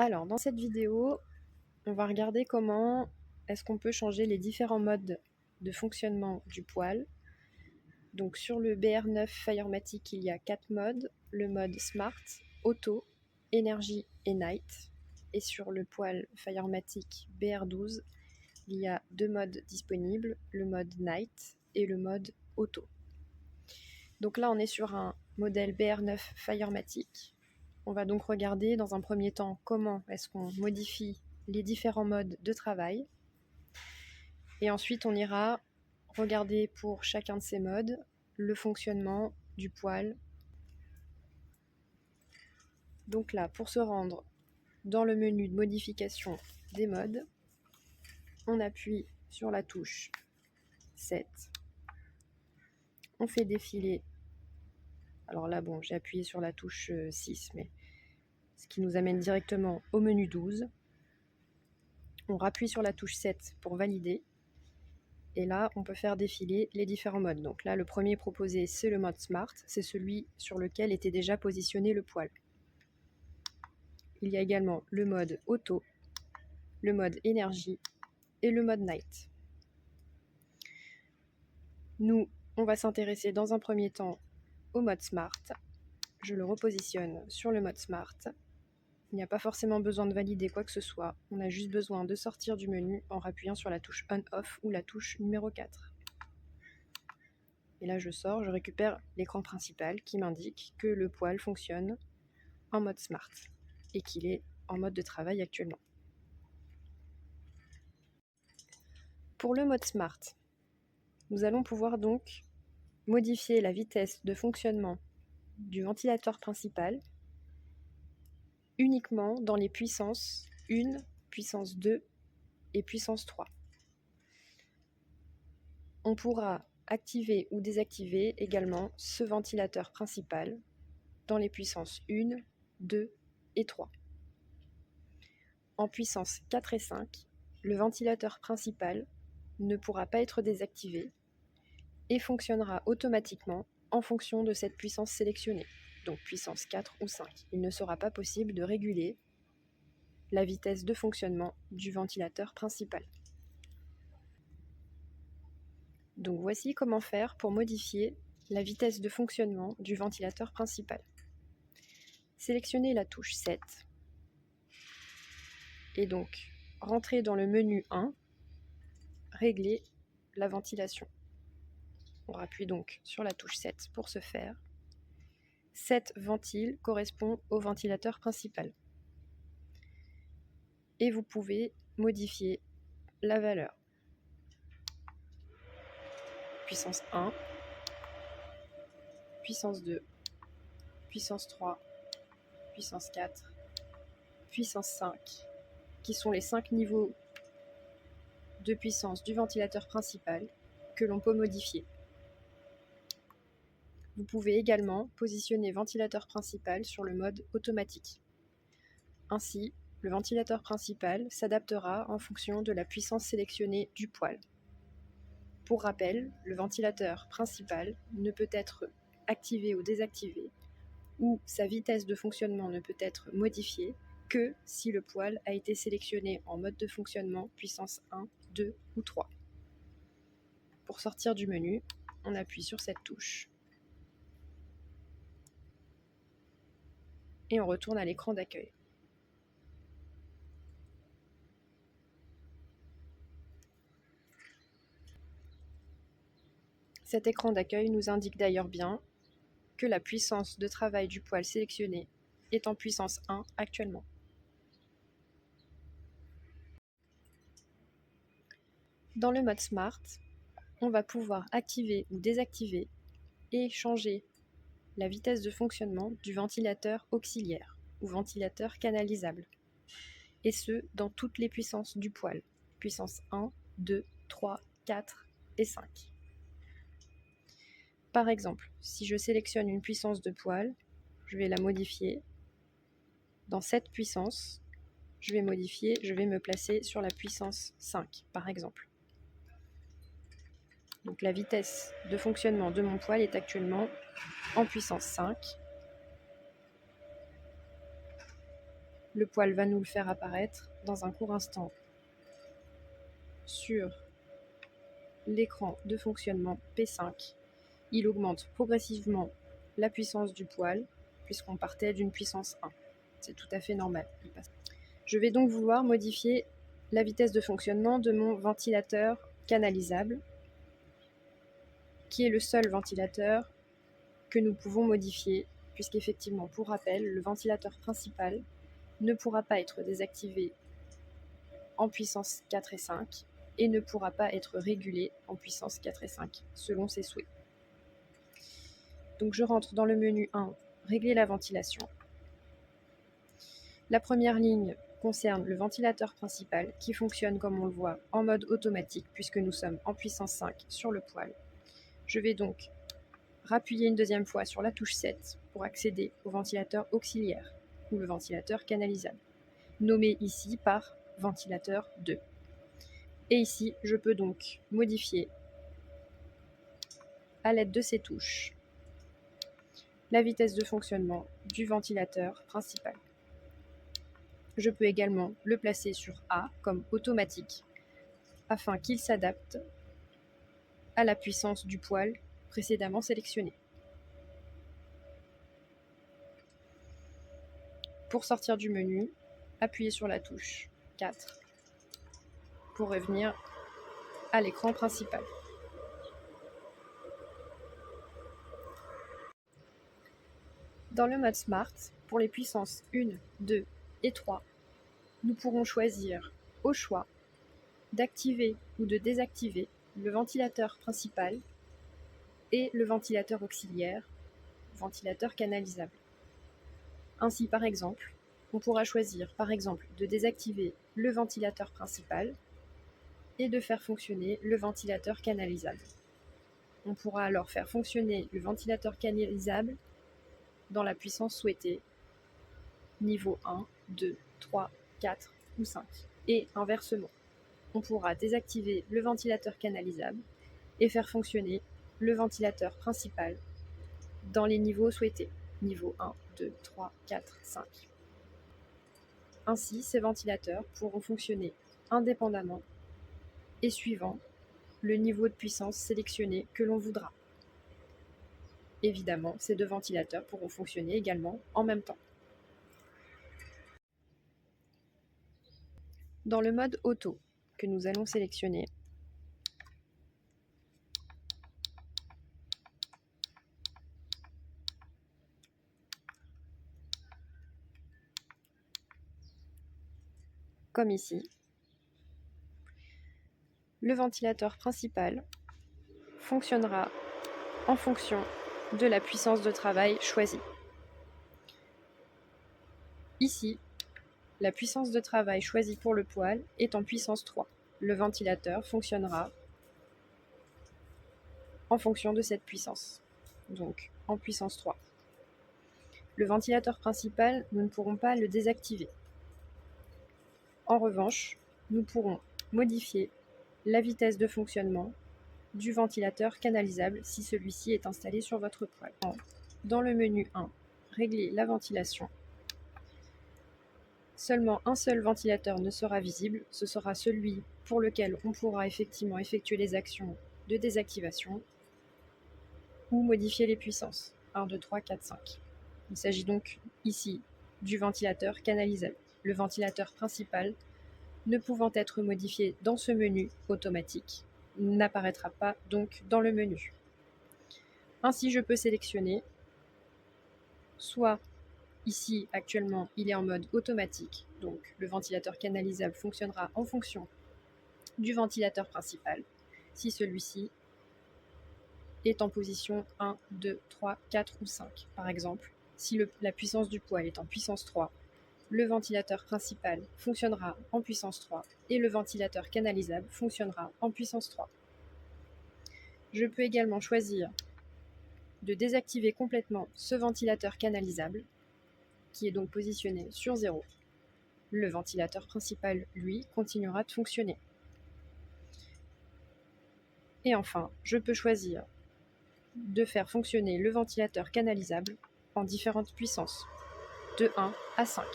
Alors, dans cette vidéo, on va regarder comment est-ce qu'on peut changer les différents modes de fonctionnement du poêle. Donc sur le BR9 Firematic, il y a 4 modes, le mode Smart, Auto, Énergie et Night. Et sur le poêle Firematic BR12, il y a 2 modes disponibles, le mode Night et le mode Auto. Donc là, on est sur un modèle BR9 Firematic. On va donc regarder dans un premier temps comment est-ce qu'on modifie les différents modes de travail. Et ensuite, on ira regarder pour chacun de ces modes le fonctionnement du poêle. Donc là, pour se rendre dans le menu de modification des modes, on appuie sur la touche 7. On fait défiler. Alors là, bon, j'ai appuyé sur la touche 6, mais ce qui nous amène directement au menu 12. On rappuie sur la touche 7 pour valider. Et là, on peut faire défiler les différents modes. Donc là, le premier proposé, c'est le mode Smart. C'est celui sur lequel était déjà positionné le poêle. Il y a également le mode Auto, le mode Énergie et le mode Night. Nous, on va s'intéresser dans un premier temps au mode Smart. Je le repositionne sur le mode Smart. Il n'y a pas forcément besoin de valider quoi que ce soit. On a juste besoin de sortir du menu en appuyant sur la touche On-Off ou la touche numéro 4. Et là, je sors, je récupère l'écran principal qui m'indique que le poêle fonctionne en mode Smart et qu'il est en mode de travail actuellement. Pour le mode Smart, nous allons pouvoir donc modifier la vitesse de fonctionnement du ventilateur principal uniquement dans les puissances 1, puissance 2 et puissance 3. On pourra activer ou désactiver également ce ventilateur principal dans les puissances 1, 2 et 3. En puissance 4 et 5, le ventilateur principal ne pourra pas être désactivé et fonctionnera automatiquement en fonction de cette puissance sélectionnée, donc puissance 4 ou 5. Il ne sera pas possible de réguler la vitesse de fonctionnement du ventilateur principal. Donc voici comment faire pour modifier la vitesse de fonctionnement du ventilateur principal. Sélectionnez la touche 7 et donc rentrez dans le menu 1, régler la ventilation. On appuie donc sur la touche 7 pour ce faire. 7 ventiles correspond au ventilateur principal. Et vous pouvez modifier la valeur. Puissance 1, puissance 2, puissance 3, puissance 4, puissance 5, qui sont les 5 niveaux de puissance du ventilateur principal que l'on peut modifier. Vous pouvez également positionner ventilateur principal sur le mode automatique. Ainsi, le ventilateur principal s'adaptera en fonction de la puissance sélectionnée du poêle. Pour rappel, le ventilateur principal ne peut être activé ou désactivé, ou sa vitesse de fonctionnement ne peut être modifiée que si le poêle a été sélectionné en mode de fonctionnement puissance 1, 2 ou 3. Pour sortir du menu, on appuie sur cette touche et on retourne à l'écran d'accueil. Cet écran d'accueil nous indique d'ailleurs bien que la puissance de travail du poêle sélectionné est en puissance 1 actuellement. Dans le mode Smart, on va pouvoir activer ou désactiver et changer la vitesse de fonctionnement du ventilateur auxiliaire ou ventilateur canalisable, et ce dans toutes les puissances du poêle, puissance 1, 2, 3, 4 et 5. Par exemple, si je sélectionne une puissance de poêle, je vais la modifier. Dans cette puissance, je vais me placer sur la puissance 5, par exemple. Donc la vitesse de fonctionnement de mon poêle est actuellement en puissance 5. Le poil va nous le faire apparaître dans un court instant sur l'écran de fonctionnement P5. Il augmente progressivement la puissance du poil, puisqu'on partait d'une puissance 1. C'est tout à fait normal. Je vais donc vouloir modifier la vitesse de fonctionnement de mon ventilateur canalisable, qui est le seul ventilateur que nous pouvons modifier, puisqu'effectivement, pour rappel, le ventilateur principal ne pourra pas être désactivé en puissance 4 et 5 et ne pourra pas être régulé en puissance 4 et 5, selon ses souhaits. Donc je rentre dans le menu 1, régler la ventilation. La première ligne concerne le ventilateur principal qui fonctionne, comme on le voit, en mode automatique, puisque nous sommes en puissance 5 sur le poil. Je vais donc rappuyer une deuxième fois sur la touche 7 pour accéder au ventilateur auxiliaire, ou le ventilateur canalisable, nommé ici par ventilateur 2. Et ici, je peux donc modifier, à l'aide de ces touches, la vitesse de fonctionnement du ventilateur principal. Je peux également le placer sur A comme automatique, afin qu'il s'adapte à la puissance du poil précédemment sélectionné. Pour sortir du menu, appuyez sur la touche 4 pour revenir à l'écran principal. Dans le mode Smart, pour les puissances 1, 2 et 3, nous pourrons choisir au choix d'activer ou de désactiver le ventilateur principal et le ventilateur auxiliaire, ventilateur canalisable. Ainsi, par exemple, on pourra choisir de désactiver le ventilateur principal et de faire fonctionner le ventilateur canalisable. On pourra alors faire fonctionner le ventilateur canalisable dans la puissance souhaitée, niveau 1, 2, 3, 4 ou 5. Et inversement, on pourra désactiver le ventilateur canalisable et faire fonctionner le ventilateur principal dans les niveaux souhaités, niveau 1, 2, 3, 4, 5. Ainsi, ces ventilateurs pourront fonctionner indépendamment et suivant le niveau de puissance sélectionné que l'on voudra. Évidemment, ces deux ventilateurs pourront fonctionner également en même temps. Dans le mode auto que nous allons sélectionner, comme ici, le ventilateur principal fonctionnera en fonction de la puissance de travail choisie. Ici, la puissance de travail choisie pour le poil est en puissance 3. Le ventilateur fonctionnera en fonction de cette puissance, donc en puissance 3. Le ventilateur principal, nous ne pourrons pas le désactiver. En revanche, nous pourrons modifier la vitesse de fonctionnement du ventilateur canalisable si celui-ci est installé sur votre poil. Dans le menu 1, régler la ventilation. Seulement un seul ventilateur ne sera visible, ce sera celui pour lequel on pourra effectivement effectuer les actions de désactivation ou modifier les puissances 1, 2, 3, 4, 5. Il s'agit donc ici du ventilateur canalisable. Le ventilateur principal, ne pouvant être modifié dans ce menu automatique, n'apparaîtra pas donc dans le menu. Ainsi, je peux sélectionner soit ici, actuellement, il est en mode automatique, donc le ventilateur canalisable fonctionnera en fonction du ventilateur principal, si celui-ci est en position 1, 2, 3, 4 ou 5. Par exemple, si la puissance du poil est en puissance 3, le ventilateur principal fonctionnera en puissance 3 et le ventilateur canalisable fonctionnera en puissance 3. Je peux également choisir de désactiver complètement ce ventilateur canalisable, qui est donc positionné sur 0. Le ventilateur principal, lui, continuera de fonctionner. Et enfin, je peux choisir de faire fonctionner le ventilateur canalisable en différentes puissances, de 1 à 5.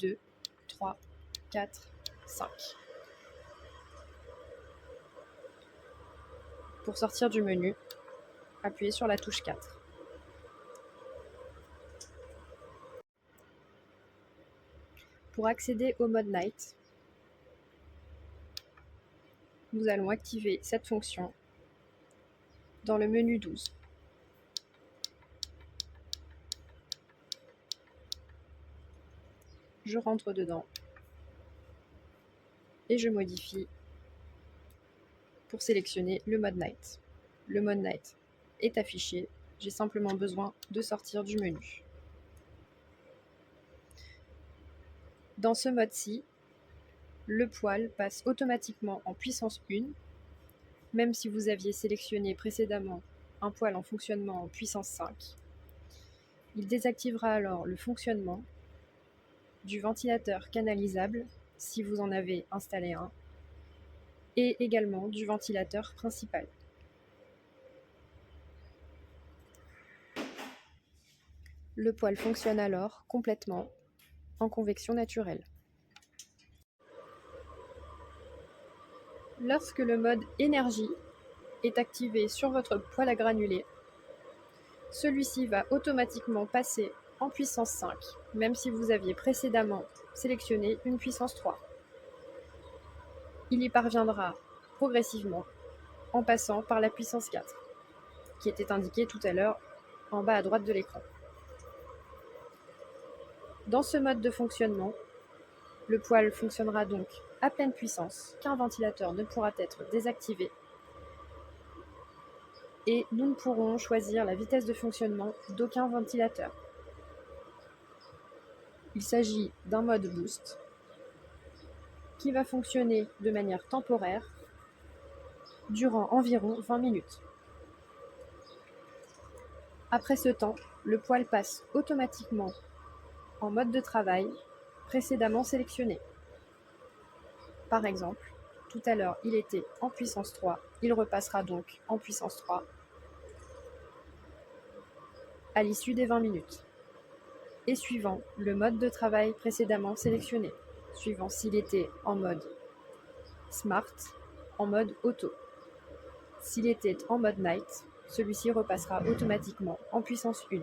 2, 3, 4, 5. Pour sortir du menu, appuyez sur la touche 4. Pour accéder au mode Night, nous allons activer cette fonction dans le menu 12. Je rentre dedans et je modifie pour sélectionner le mode Night. Le mode Night est affiché, j'ai simplement besoin de sortir du menu. Dans ce mode-ci, le poêle passe automatiquement en puissance 1, même si vous aviez sélectionné précédemment un poêle en fonctionnement en puissance 5. Il désactivera alors le fonctionnement du ventilateur canalisable, si vous en avez installé un, et également du ventilateur principal. Le poêle fonctionne alors complètement en convection naturelle. Lorsque le mode énergie est activé sur votre poêle à granulés, celui-ci va automatiquement passer en puissance 5, même si vous aviez précédemment sélectionné une puissance 3. Il y parviendra progressivement en passant par la puissance 4, qui était indiquée tout à l'heure en bas à droite de l'écran. Dans ce mode de fonctionnement, le poêle fonctionnera donc à pleine puissance, qu'un ventilateur ne pourra être désactivé et nous ne pourrons choisir la vitesse de fonctionnement d'aucun ventilateur. Il s'agit d'un mode boost qui va fonctionner de manière temporaire durant environ 20 minutes. Après ce temps, le poêle passe automatiquement en mode de travail précédemment sélectionné. Par exemple, tout à l'heure, il était en puissance 3, il repassera donc en puissance 3 à l'issue des 20 minutes. Et suivant le mode de travail précédemment sélectionné, suivant s'il était en mode Smart, en mode Auto. S'il était en mode Night, celui-ci repassera automatiquement en puissance 1.